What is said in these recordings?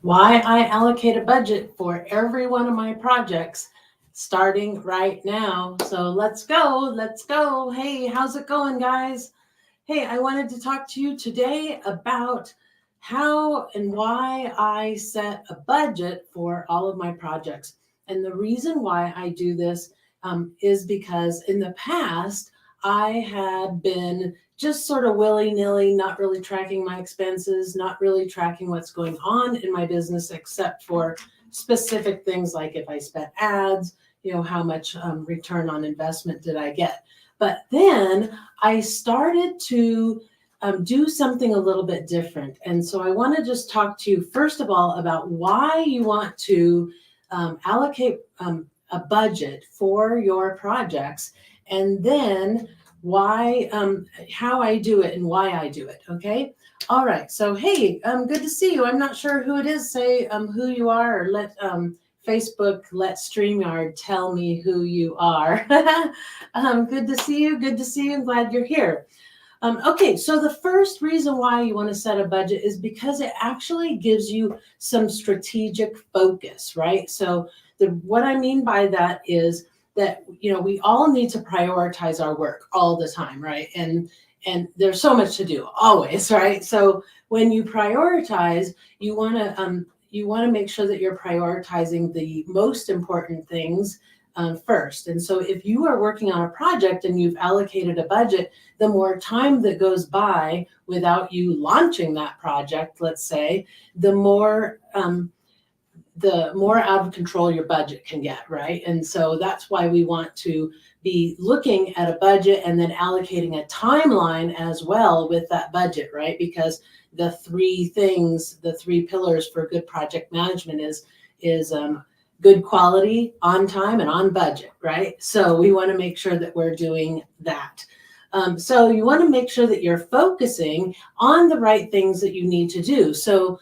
why I allocate a budget for every one of my projects starting right now. So let's go. Let's go. Hey, how's it going, guys? Hey, I wanted to talk to you today about how and why I set a budget for all of my projects. And the reason why I do this is because in the past, I had been just sort of willy nilly, not really tracking my expenses, not really tracking what's going on in my business, except for specific things like if I spent ads, how much return on investment did I get? But then I started to do something a little bit different. And so I want to just talk to you, first of all, about why you want to allocate a budget for your projects, and then why, how I do it and why I do it. Okay. All right. So, hey, good to see you. I'm not sure who it is. Say who you are, or let Facebook, let StreamYard tell me who you are. Good to see you. Good to see you. I'm glad you're here. Okay, so the first reason why you want to set a budget is because it actually gives you some strategic focus, right? So what I mean by that is that we all need to prioritize our work all the time, right? And there's so much to do always, right? So when you prioritize, you want to make sure that you're prioritizing the most important things first. And so if you are working on a project and you've allocated a budget, the more time that goes by without you launching that project, let's say, the more out of control your budget can get, right? And so that's why we want to be looking at a budget and then allocating a timeline as well with that budget, right? Because the three pillars for good project management is good quality, on time, and on budget, right? So we want to make sure that we're doing that. So you want to make sure that you're focusing on the right things that you need to do. So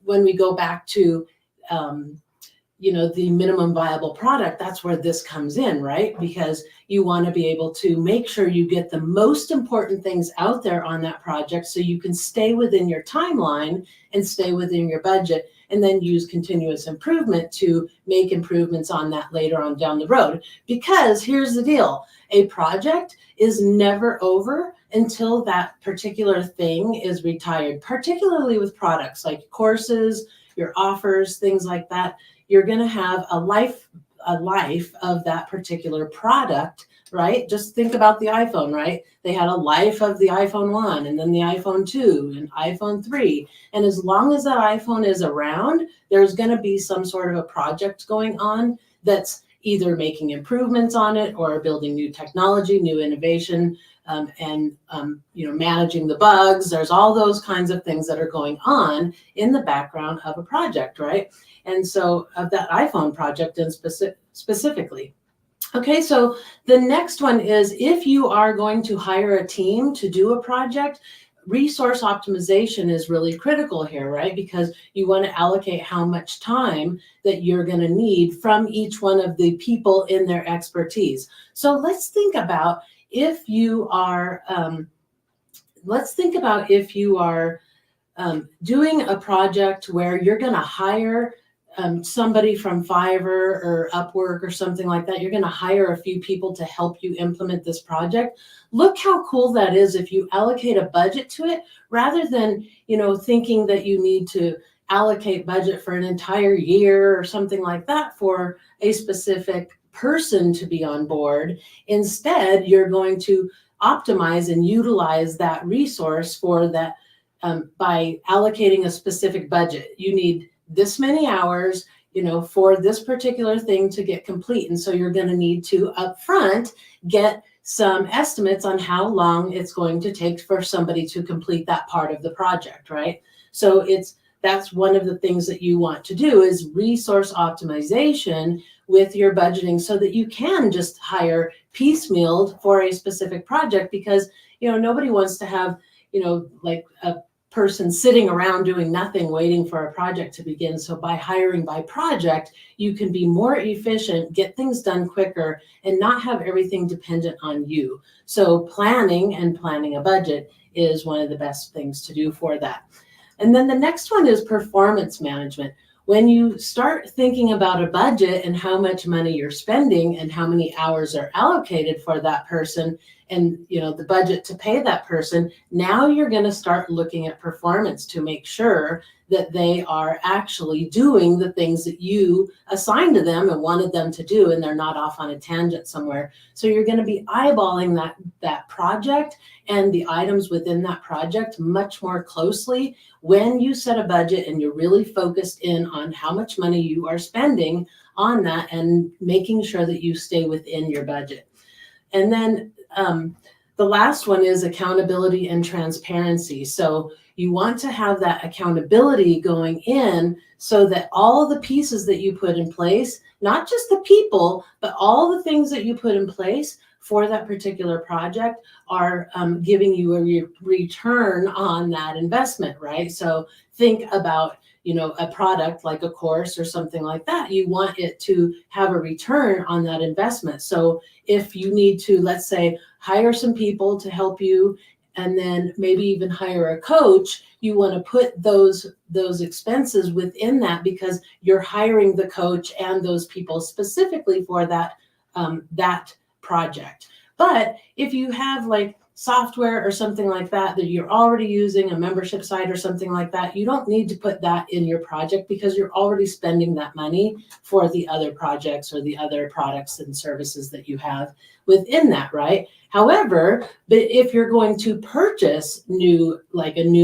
when we go back to the minimum viable product, that's where this comes in, right? Because you want to be able to make sure you get the most important things out there on that project so you can stay within your timeline and stay within your budget, and then use continuous improvement to make improvements on that later on down the road. Because here's the deal, a project is never over until that particular thing is retired, particularly with products like courses, your offers, things like that. You're going to have a life of that particular product, right? Just think about the iPhone, right? They had a life of the iPhone 1 and then the iPhone 2 and iPhone 3. And as long as that iPhone is around, there's going to be some sort of a project going on that's either making improvements on it or building new technology, new innovation, and managing the bugs. There's all those kinds of things that are going on in the background of a project, right? And so of that iPhone project and specifically. Okay, so the next one is, if you are going to hire a team to do a project, resource optimization is really critical here, right? Because you want to allocate how much time that you're going to need from each one of the people in their expertise. So let's think about if you are doing a project where you're going to hire somebody from Fiverr or Upwork or something like that. You're going to hire a few people to help you implement this project. Look how cool that is if you allocate a budget to it, rather than thinking that you need to allocate budget for an entire year or something like that for a specific person to be on board. Instead, you're going to optimize and utilize that resource for that by allocating a specific budget. You need this many hours, for this particular thing to get complete. And so you're going to need to upfront get some estimates on how long it's going to take for somebody to complete that part of the project, right? So that's one of the things that you want to do, is resource optimization with your budgeting, so that you can just hire piecemealed for a specific project, because nobody wants to have like a person sitting around doing nothing waiting for a project to begin. So by hiring by project, you can be more efficient, get things done quicker, and not have everything dependent on you. So planning a budget is one of the best things to do for that. And then the next one is performance management. When you start thinking about a budget and how much money you're spending and how many hours are allocated for that person, and the budget to pay that person, now you're going to start looking at performance to make sure that they are actually doing the things that you assigned to them and wanted them to do, and they're not off on a tangent somewhere. So you're going to be eyeballing that project and the items within that project much more closely when you set a budget and you're really focused in on how much money you are spending on that and making sure that you stay within your budget. And then the last one is accountability and transparency. So you want to have that accountability going in so that all the pieces that you put in place, not just the people, but all the things that you put in place for that particular project are giving you a return on that investment, right? So think about, a product like a course or something like that. You want it to have a return on that investment. So if you need to, let's say, hire some people to help you, and then maybe even hire a coach, you want to put those expenses within that because you're hiring the coach and those people specifically for that project. But if you have like software or something like that you're already using, a membership site or something like that, you don't need to put that in your project because you're already spending that money for the other projects or the other products and services that you have within that, right? However, but if you're going to purchase a new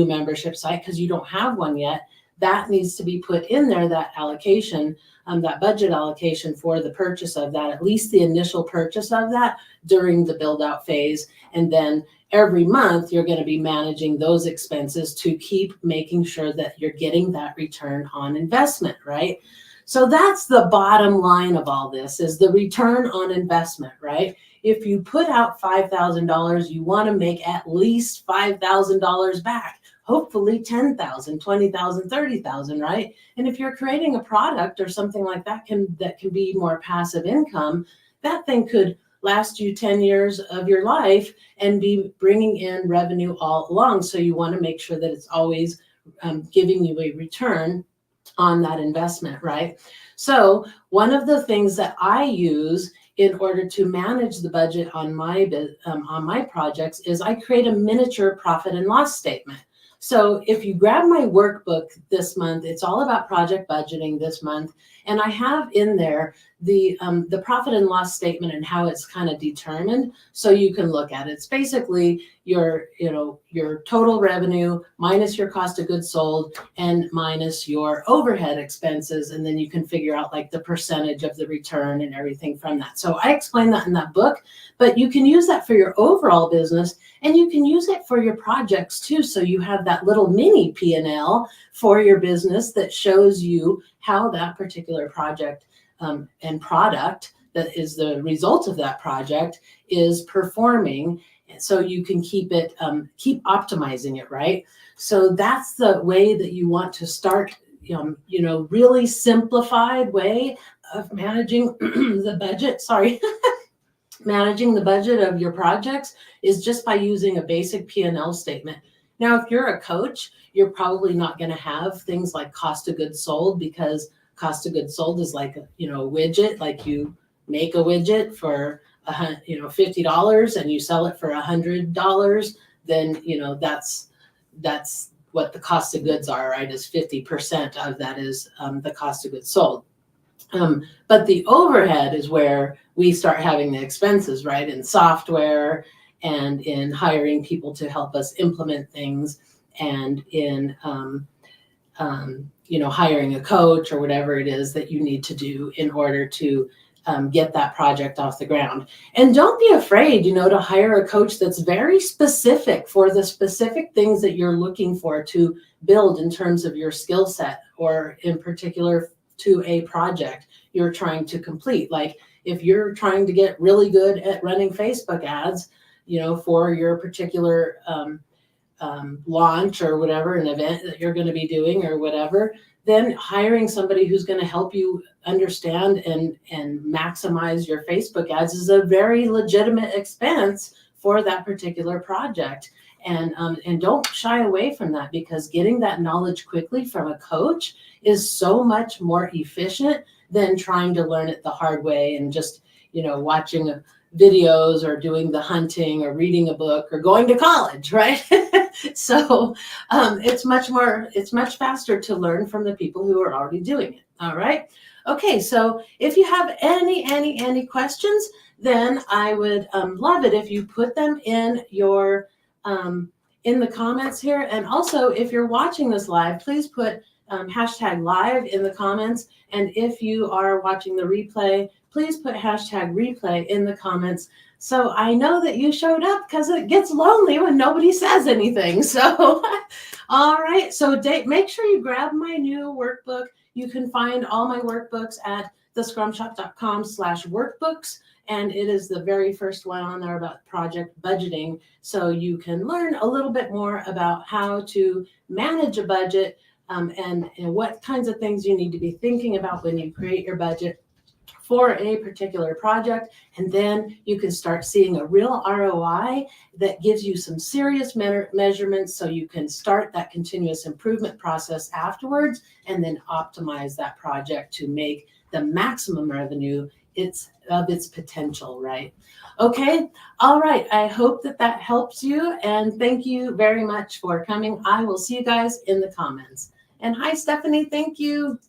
membership site because you don't have one yet, that needs to be put in there, that allocation, that budget allocation for the purchase of that, at least the initial purchase of that during the build out phase. And then every month you're going to be managing those expenses to keep making sure that you're getting that return on investment, right? So that's the bottom line of all this, is the return on investment, right? If you put out $5,000, you want to make at least $5,000 back. Hopefully 10,000, 20,000, 30,000, right? And if you're creating a product or something like that can be more passive income, that thing could last you 10 years of your life and be bringing in revenue all along. So you want to make sure that it's always giving you a return on that investment, right? So one of the things that I use in order to manage the budget on my projects is I create a miniature profit and loss statement. So if you grab my workbook this month, it's all about project budgeting this month. And I have in there the profit and loss statement and how it's kind of determined. So you can look at it. It's basically your total revenue minus your cost of goods sold and minus your overhead expenses. And then you can figure out like the percentage of the return and everything from that. So I explain that in that book, but you can use that for your overall business and you can use it for your projects too. So you have that little mini P&L for your business that shows you how that particular project and product that is the result of that project is performing. So you can keep optimizing it, right? So that's the way that you want to start, really simplified way of managing the budget. Sorry. Managing the budget of your projects is just by using a basic P&L statement. Now, if you're a coach, you're probably not going to have things like cost of goods sold, because cost of goods sold is like a widget. Like you make a widget for $50 and you sell it for $100, then that's what the cost of goods are, right? Is 50% of that is the cost of goods sold. But the overhead is where we start having the expenses, right? In software and in hiring people to help us implement things, and in hiring a coach or whatever it is that you need to do in order to get that project off the ground. And don't be afraid, to hire a coach that's very specific for the specific things that you're looking for to build in terms of your skill set, or in particular to a project you're trying to complete. Like if you're trying to get really good at running Facebook ads, for your particular launch or whatever, an event that you're going to be doing or whatever, then hiring somebody who's going to help you understand and maximize your Facebook ads is a very legitimate expense for that particular project. And don't shy away from that, because getting that knowledge quickly from a coach is so much more efficient than trying to learn it the hard way and just, watching videos or doing the hunting or reading a book or going to college, right? So it's much faster to learn from the people who are already doing it. All right. Okay. So if you have any questions, then I would love it if you put them in the comments here. And also, if you're watching this live, please put hashtag live in the comments. And if you are watching the replay, please put hashtag replay in the comments. So I know that you showed up, because it gets lonely when nobody says anything. So, all right. So make sure you grab my new workbook. You can find all my workbooks at thescrumshop.com/workbooks. And it is the very first one on there about project budgeting. So you can learn a little bit more about how to manage a budget, and what kinds of things you need to be thinking about when you create your budget for a particular project. And then you can start seeing a real ROI that gives you some serious measurements, so you can start that continuous improvement process afterwards, and then optimize that project to make the maximum revenue of its potential, right? Okay. All right. I hope that helps you. And thank you very much for coming. I will see you guys in the comments. And hi, Stephanie. Thank you.